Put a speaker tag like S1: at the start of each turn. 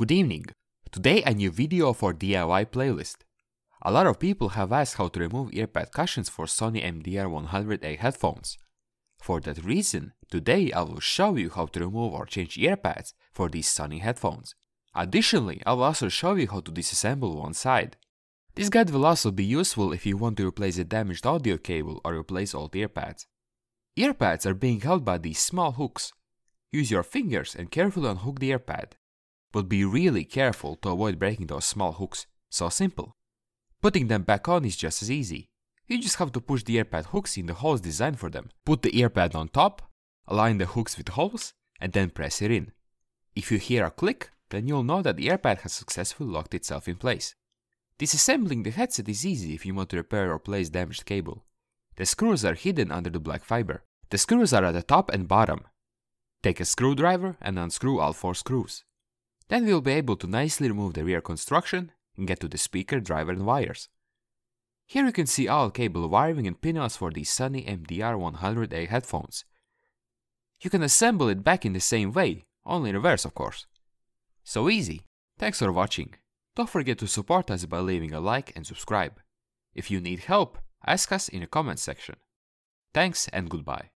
S1: Good evening. Today a new video for DIY playlist. A lot of people have asked how to remove earpad cushions for Sony MDR-100A headphones. For that reason, today I will show you how to remove or change earpads for these Sony headphones. Additionally, I will also show you how to disassemble one side. This guide will also be useful if you want to replace a damaged audio cable or replace old earpads. Earpads are being held by these small hooks. Use your fingers and carefully unhook the earpad. But be really careful to avoid breaking those small hooks. So simple. Putting them back on is just as easy. You just have to push the earpad hooks in the holes designed for them. Put the earpad on top, align the hooks with holes, and then press it in. If you hear a click, then you'll know that the earpad has successfully locked itself in place. Disassembling the headset is easy if you want to repair or replace damaged cable. The screws are hidden under the black fiber. The screws are at the top and bottom. Take a screwdriver and unscrew all 4 screws. Then we'll be able to nicely remove the rear construction and get to the speaker, driver and wires. Here you can see all cable wiring and pinouts for the Sony MDR-100A headphones. You can assemble it back in the same way, only in reverse of course. So easy. Thanks for watching. Don't forget to support us by leaving a like and subscribe. If you need help, ask us in the comment section. Thanks and goodbye.